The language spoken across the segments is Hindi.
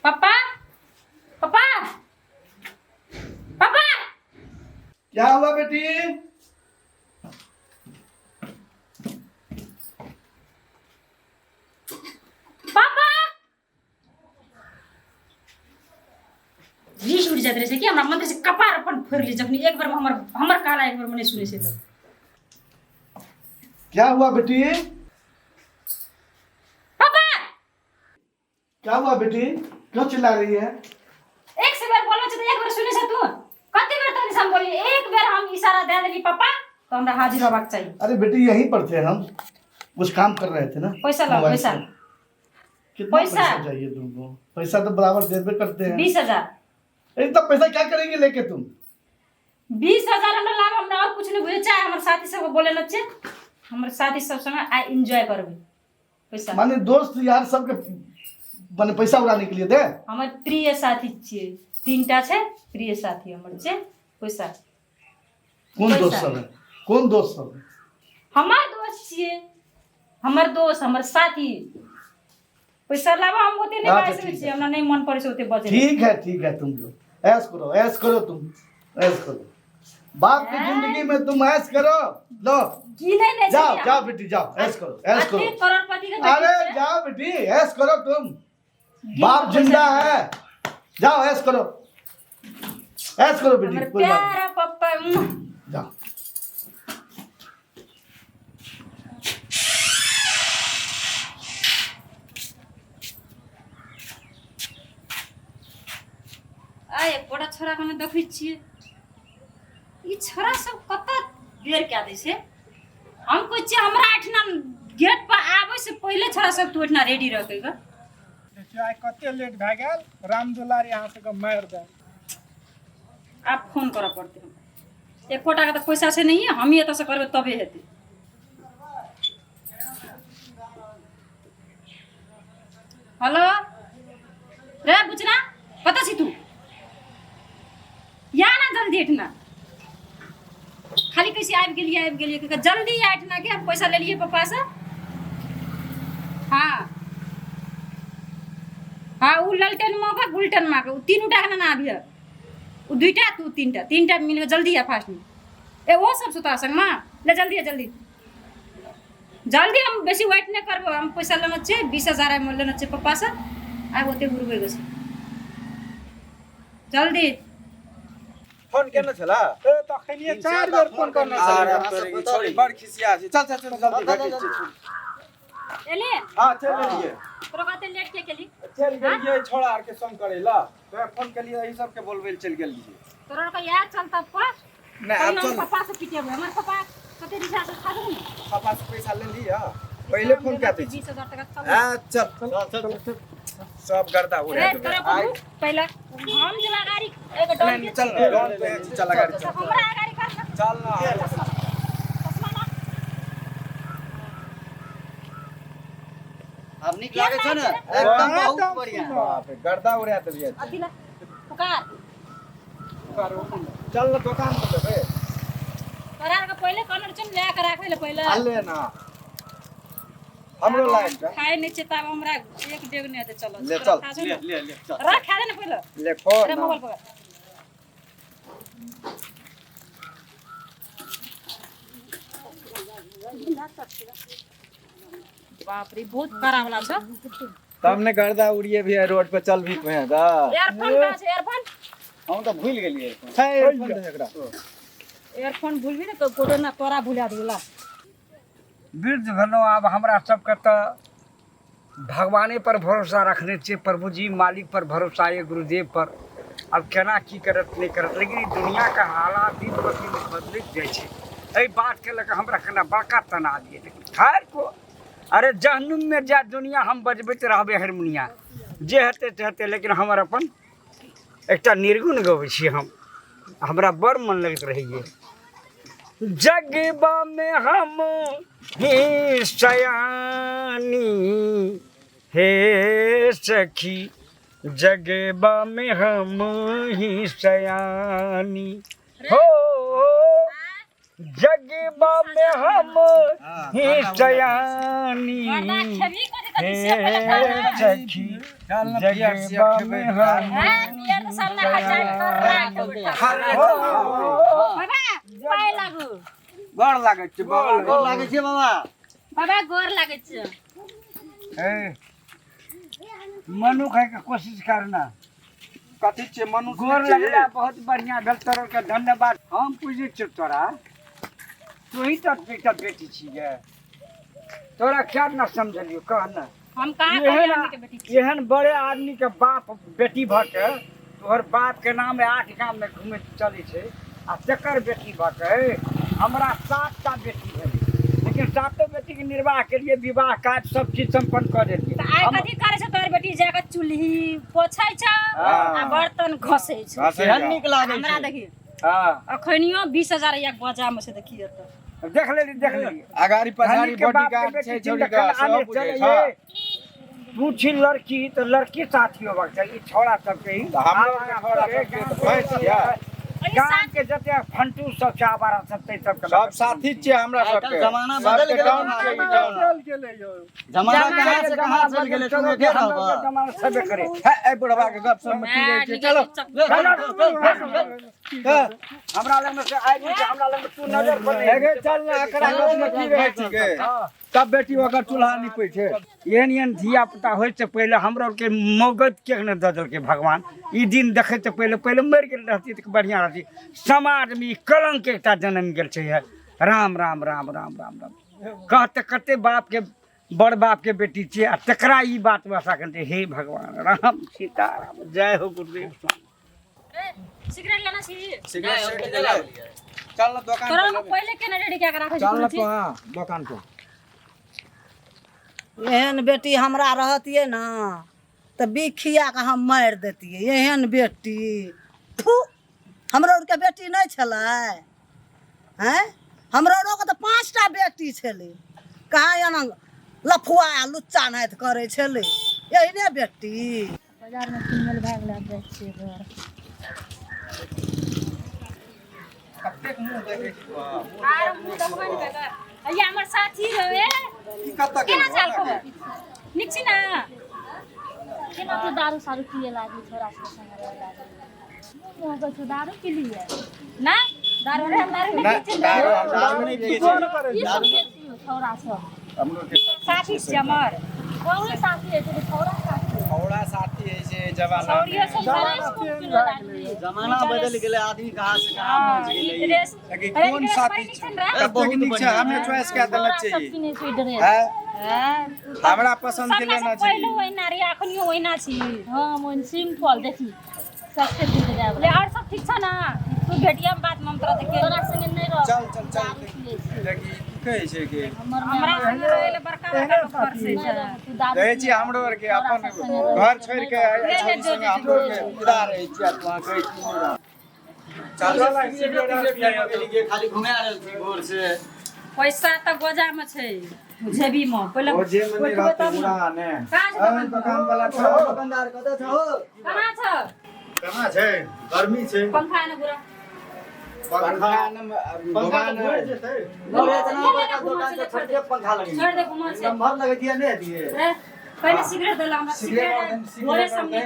पापा पापा पापा। क्या हुआ बेटी? पापा रीस उठ जाते रहे कि हमरा मंदिर से कपार अपन फोड़ ली जखनी एक बार हमर काला एक बार मने सुने से तो। क्या हुआ बेटी? पापा क्या हुआ बेटी? क्यों चिल्ला रही है? एक से बार बोलो तो एक बार सुने से तू कते बार तनी हम बोली एक बार हम इशारा दे देली पापा तो हमरा हाजिर होबाक चाहिए। अरे बेटी यहीं पर थे हम, कुछ काम कर रहे थे ना। पैसा लो मोबाइल पैसा। से। कितना पैसा चाहिए तुमको? पैसा तो बराबर देबे करते हैं। 20,000। इतना पैसा क्या करेंगे लेके तुम? 20,000 हमरा लाभ हमरा और कुछ नहीं बुझे चाहे हमर साथी सब बोले न छे हमर साथी सब संग आई एंजॉय करबे पैसा। माने दोस्त यार सबके माने पैसा उड़ाने के लिए दे? हमर प्रिय साथी छिए तीनटा छे प्रिय साथी हमर छे पैसा। कौन दोस्त सब है? कौन दोस्त सब है? हमार दोस्त छिए हमर दोस्त हमर साथी पैसा लावा हम ओते नहीं अच्छा, पाए ठीक छे है। हमरा नहीं मन पड़े छे ओते बजे। ठीक है तुम जो ऐश करो तुम ऐश करो। बाप की जिंदगी में तुम ऐश करो। लो की नहीं जाओ बेटी जाओ ऐश करो करोड़पति का अरे जाओ बेटी ऐश करो तुम। बाप जिंदा है, जाओ ऐश करो बेटी। कोई बात प्यारा पापा नहीं, जाओ। आए बड़ा छोरा कने देखै छिए ई छोरा सब कत बेर क्या दै छै हम कोइ छै हमरा एठना गेट पर आबै से पहिले छोरा सब तू एठना रेडी रह के ग। देखियो आइ कते लेट भए गेल, राम दुलारी यहाँ से के मार दे। आप फोन करऽ पड़ते एक कोटा का तो पैसा से नहीं है हम ही एत से करबे तबे हेतै। हेलो रे बुचना कत छी तू या ना जल्दी एठना खाली कैसे आबि गेलिए कि जल्दी एठना के हम पैसा ले लिए पापा से। हाँ हाँ उ ललटेन माँ गुलटेन माँ के तीनू टा के ना आबिय उ दुईटा तू तीनटा मिल जल्दी आ फास्ट में ए वो सब सुता संग माँ ले जल्दी हम बेसी वेट नहीं करबो हम पैसा लेना छे 20,000 हम लेना छे पापा से आइ ओते घुरबे गस जल्दी। फोन केना छला? ए त खनिए 4 बेर फोन करना अरे छला। तोरी छोरी बड़ खिसिया छै। चल जल्दी भेटै छै। एले हां चल गेलिए। तोरा बाते लेट के केली चल गेलिए छोड़ा आर के संग करे ला। तो फोन के लिए यही सब के बोलबे चल गेलिए। तोरा का याद चलता पर नहीं अब चल पापा से पिटेबे हमर पापा कते रिसा से खा दूं पापा से पैसा ले लिया। पहले फोन क्या थे? 20,000 टका चल। हां चल सब गर्दा उड़े रे तोरा को पहला हम जला गाड़ी एक डोल नहीं चल डोल पे चल गाड़ी चल। हमरा गाड़ी कर ना चल ना चश्मा ना अब निक लागे छ न एकदम बहुत बढ़िया। बाप रे गर्दा उड़े देलिए। अथिला पुकार चल ना दुकान पे बे। तोरा का पहले कलर चल ले के राखे ले पहले ले ना हमरो लाइट खाए नहीं चेता हमरा एक डेग नहीं दे चलो ले चल ले चल रख खा दे ना पहले ले फोन अरे मोबाइल पकड़ बाप रे बहुत करा वाला छ तमने गर्दा उड़िए भी है रोड पे चल भी पे दा। एयरफोन का छै एयरफोन हम तो भूल गेलिए। छै एयरफोन दे एकरा। एयरफोन भूलबी ना कोडो ना तोरा भुला देला। वृद्ध भनो अब हमरा सबके तो भगवाने पर भरोसा रखने चाहिए, प्रभु जी मालिक पर भरोसा है, गुरुदेव पर। अब केना की करत नहीं करत, लेकिन ई दुनिया का हालात दिन ब दिन बदलत जाइ छै। एहि बात के लेकर हमरा कना बड़का तना दिए, लेकिन खैर को अरे जहनुम में जा दुनिया हम बजबैत रहबे हारमोनिया जे हेतै ते हेतै, लेकिन हमर अपन एकटा निर्गुण गबै छी हम, हमरा बड़ मन लगैत रहैए। जगबा में हम ही सयानी हे सखी, जगबा में हम ही सयानी हो, जगबा में हम ही सयानी। कथी से पहले खाना सखी चल ना बियर से खेबे हां बियर तो सामने खचाई कर बाबा पाए लागू गोर लागै छै बाबा गोर लागै छै बाबा बाबा गोर लागै छै ए मनु खाए के कोशिश करना कथी छै मनुष्य गोर लगला बहुत बढ़िया भेल तोरा के धन्यवाद हम पूछै छियौ तोरा तू ही तो बेटा बेटी छियै तोरा क्या न समझलियो कह न हम कहां कहिए आदमी के बेटी छी एहन बड़े आदमी के बाप बेटी भऽ के तोहर बाप के नाम 8 गांव में घूमे चलै छै आ तेकर बेटी भऽ के हमरा 7 टा बेटी भेल लेकिन 7 बेटी के निर्वाह के लिए विवाह काज सब चीज संपन्न कर देलिए त आइ कथी करे छ तोहर बेटी जाके चूल्ही पोछै छ आ बर्तन घसै छ केहन नीक लागै हमरा छै देखी हां अखनियो 20000 एक बजा में से देखिए त देख लेली अगाड़ी पछाड़ी बॉडीगार्ड छै छोरी का सब बुझै छै तू छी लड़की तो लड़की साथी होबाक चाहिए ई छौड़ा सबके ही गाँव के जते फंटू सब छै आवारा सब तै सब सब साथी छै हमरा सबके जमाना बदल गेलै चल गेलै यौ जमाना कहाँ से कहाँ चल गेलै तू देख रहा जमाना सबे करे ए बुढ़वा के गप सब में की रहै छै चलो हमरा लग में से आइ छै हमरा लग में तू नजर पर हेगे चल ना एकरा गप में की रहै छै के तब बेटी ओकर चूल्हा निपै छै एहन धिया पुता होइ से पहले हमरा के मौगत के न दऽ देलकै भगवान ई दिन देखै से पहले मरि गेल रहती तऽ बढ़िया रहती समाज में कलंक एकटा जन्म गेल छै राम राम राम राम राम राम कहते कते बाप के बड़ बाप के बेटी छियै आ तकरा ई बात वसा करते हे भगवान राम सीताराम जय हो गुरुदेव स्वामी सिगरेट लेना छी सिगरेट सेट दे चल ना दुकान तोरा पे पहले केना रेडी क्या के राखै चल ना छी तो हां दुकान पे एहन बेटी हमरा रहतियै ना तऽ बिखिया के हम मारि देतियै एहन बेटी फू हमरो के बेटी नहीं छलै हैं हमरो के तऽ 5 टा बेटी छलै कहाँ एना लफुआ लुच्चा नाथ करे छलै एहने बेटी बाजार में फीमेल भाग ला जाइ छै घर कतेक मुंह देखै छी आर मुंह देखबै ने बेटा अइया हमर साथी रहे ई कतऽ केना गेल चाल खबर निक छी ना केना तू दारू सारू पिए लागी छोरा सब संग रहे लागी मोह को दारू पी लिए ना दारू रे हम दारू नहीं पीते दारू नहीं पिए छै ई सब बेची हो छोरा सब हमरो के साथी छी हमर कौन साथी है तो छोरा साथी औरा साथी है से जवाना सौरियो सब सारा स्कूल पिए लागी जमाना बदल गेलै आदमी कहाँ से कहाँ पहुंच ई गेलै ड्रेस लगी कौन साथी छै बहुत नीक छै हमें चॉइस कऽ देलक छै सब पिने छै ड्रेस हैं हमरा पसंद के लेना छै पहले ओइना रे अखनियो ओइना छी हां मन सिंपल देखी सबसे ठीक जाय ले और सब ठीक छ ना तू भेटिया में बात ममता देखिए तोरा संगे नहीं रह चल चल चल लगी की कहै छै के हमरा संग रहले बड़का बड़का घर से छै तू दारू कहै छी हमरो आर के अपन घर छोड़ के छोरी संगे हमरो के विदा रहै छी अपना कहै छी चल खाली घुमा रहल छी भोर से पैसा त गोजा में छै जेबी में पहले ओ जे में नहीं रहते बुरा ने कहां छै दुकान वाला छ दुकानदार कतऽ छ हो कहां छ कहाँ छै गर्मी छै पंखा ने पूरा पंखा दुकान बोले इतना बड़का दुकान से छोड़ के पंखा लगी छोड़ दे घुमा से नंबर लगे दिया नहीं दिए ए, पहले सिगरेट देला हमरा सिगरेट बोले सामने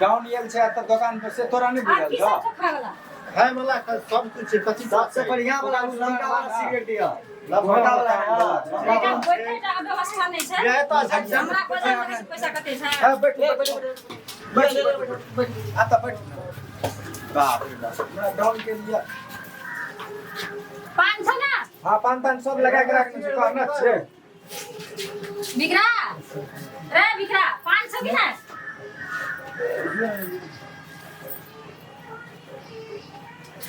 गाउन यल छै त दुकान पर से तोरा नहीं आ की बुझल सब खा वाला खाए वाला सब कुछ छै कथी सबसे बढ़िया वाला लंका वाला सिगरेट दिया लफड़ा लंका वाला वाला लेकिन बैठे का व्यवस्था नहीं छै ये तो झंझट हमरा गोजा में पैसा कते छै है बैठ आ त बैठ बाप रे बाप हमरा गाउन के लिए 500 ना हां पान सब लगा के रखने छै कहना छै बिकरा रे बिकरा 500 की ना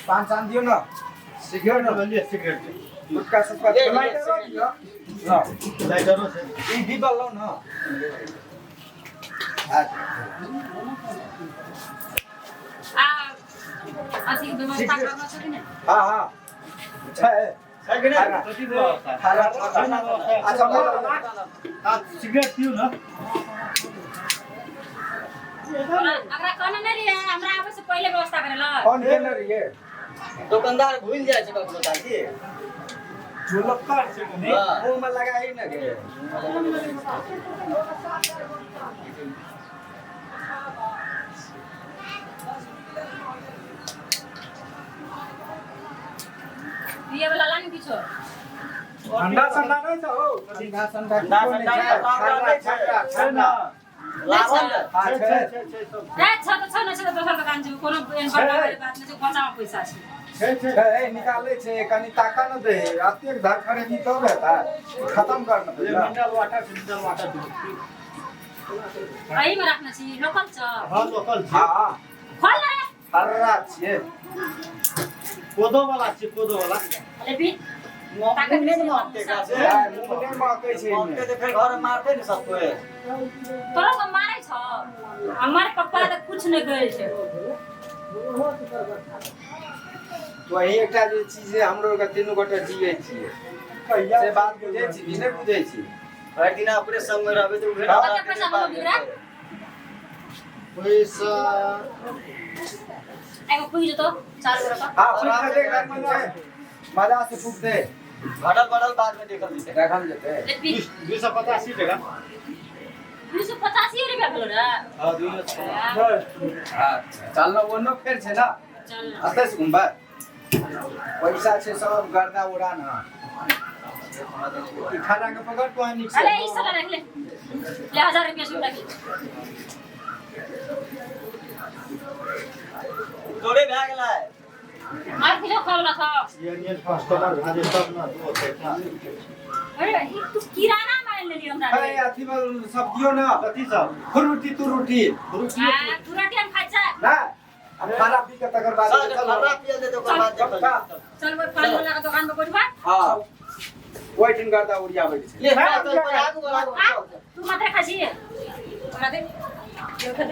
5 आन दियो ना सिगरेट न ले सिगरेट गुटका सब दियो ना लाइटरो छै ई दीपल लो ना आ अथी के व्यवस्था करना छै कि नहीं हां हां छै है कि नहीं कथी व्यवस्था अच्छा सिगरेट पियो ना अगरा कहना नहीं रे हमरा आवे से पहले व्यवस्था करेला कौन केने रहिए दुकानदार भूल जाए छै कखनो ताकि झुलक्कर छै कनी मुंह में लगाई न गे ये वाला लानी किछो ठंडा ठंडा नहीं था हो ठंडा ठंडा छै ना लागल ए छ त छ न छ त दोसर दोकान छै कोनो एहन बड़ा बात नै छै बच्चा में पैसा छै ए निकाले छै कनी ताका न दे अतेक धर खरीदी तब हेता खत्म करना मिनरल वाटर एही में रखना छै लोकल छ हां लोकल छै हां खोल रे हर्रा छिए कोदो वाला छै कोदो वाला अरे भी मुंह में मारते का से मुंह में माके छै मारते तो फिर घर में मारते न सबको तोरा तो मारै छ हमारे पप्पा त कुछ नै कहै छै तो यही एकटा जे चीज हमरो के तीनों गोटे जीवे छिए से बात बुझे छी कि नै बुझे छी हर दिन अपने संग में रहबे तो उहे कते पैसा हम बिगड़ा पैसा एगो पुइ जतो 4 रुपया हां पूछ दे घर में छै मजा से पूछ दे घटल बढ़ल बाद में देखल जैते देखल जेते ले पी 285 टका 285 रुपया भेलो रे हां 285 अच्छा चल न ओनो फेर छै ना चल अते से घुमबा पैसा छै सब गर्दा उड़ा ना ई खाना के पकड़ तो निक अरे ई साला रख ले 1000 रुपया से रख तोरे भाग गेलै और किलो खावला था ये कस्टमर भाजे सब ना दो पैसा अरे ई तू किराना मान लेली हमरा अरे अथी में सब्जियो ना कथि सब फ्रूटी तुरुटी तुरंत हम खाइ छै ना अब खाना पी के तकर बाद चल खर्रा पिया दे तो ओकर बाद देखल चल वो पान वाला के दुकान पे बैठबा हां ओइ दिन गर्दा उड़िया बैठ छै ले चल पर आगू तू मात्र खासी हमरा दे यो खा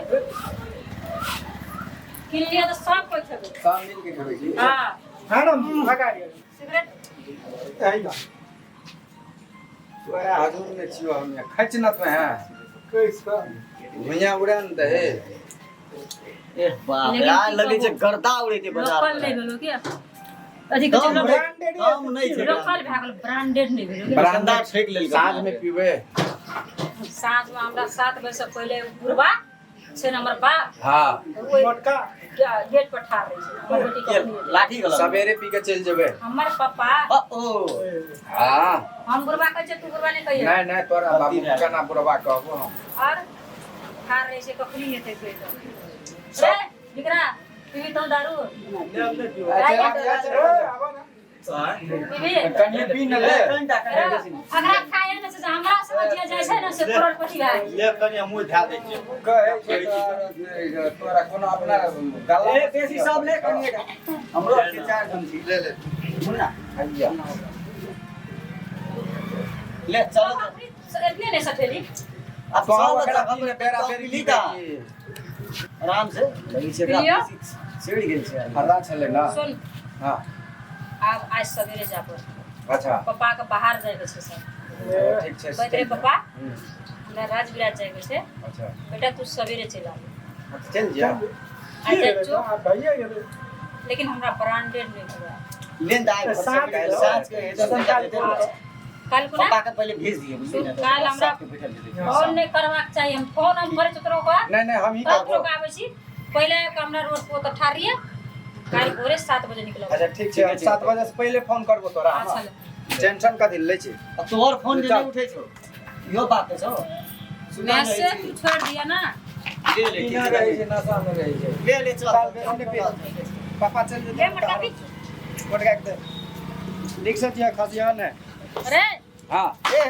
किन लिया तो सब कोई छबे सब मिल के खेबै छी हां है ना भगा गया सिगरेट आइगा तोरा हजूर में छियो हम खच न तो है कैसा भुइया उड़न दे ए बाप रे आ लगे छै गर्दा उड़े के बाजार लोकल नहीं भेलो क्या अधिक कम लोकल ब्रांडेड कम नहीं छै लोकल भए गेल ब्रांडेड नहीं भेलो बरामदा फेंक लेल साँझ में पीबे साँझ में हमरा 7 बजे से पहले बुढ़वा 6 नंबर बा हां मोटका गेट पर ठाड़ रही छै हमर बेटी के अपनी लाठी गला सवेरे पी के चल जेबे हमर पापा ओ हां हम बुढ़वा कहै छै तू बुढ़वा नहीं कहिए नहीं नहीं तोरा बाबू केना बुढ़वा कहबो हम और ठाड़ रही छै कखनी हेतै पेट रे विक्रा पीबी तो दारू पीबी कन्या पी न ले अगर खाए न से हमरा समझ जाय छै न से करोड़पति है ले कनी मुंह धा दे छै कहे छै तोरा कोनो अपना गला ए बेसी सब ले कनिएगा हमरो के चार जन छी ले ले मुन्ना भैया ले चलो इतने नहीं सफेली अब तो सब अगर हम हमने बेरा बेरी ली का आराम से लगी से पियो। सीढ़ी गेल छै हल्ला चले ना सुन हां अब आज सवेरे जाबो अच्छा पापा के बाहर जाय के छै सर ठीक छै कहत रे पापा हमरा राज विराज जाय के छै अच्छा बेटा तू सवेरे चल आ चल जा आ जाय छो भैया गेले लेकिन हमरा ब्रांडेड नहीं हुआ लेन दाई साँझ के कल को पापा ना के पहले भेज दिए बुझलिए ना काल हमरा फोन नहीं करवाक चाहिए हम फोन हम करे चतरो का नहीं हम ही तब कहबो लोग आबै छी पहले हमरा रोड पर तो ठाड़िए काल भोरे 7 बजे निकलब अच्छा ठीक छै 7 बजे से पहले फोन करबो तोरा अच्छा टेंशन का दिल ले छै अब तोहर फोन जे नहीं उठे छो इहो बात छो मैसेज तू छोड़ दिया ना ले ले ना रहे छै नशा में रहे छै ले ले चल पापा चल ले मटका पी मोटका के लिख से दिया खसिया ने अरे हां ए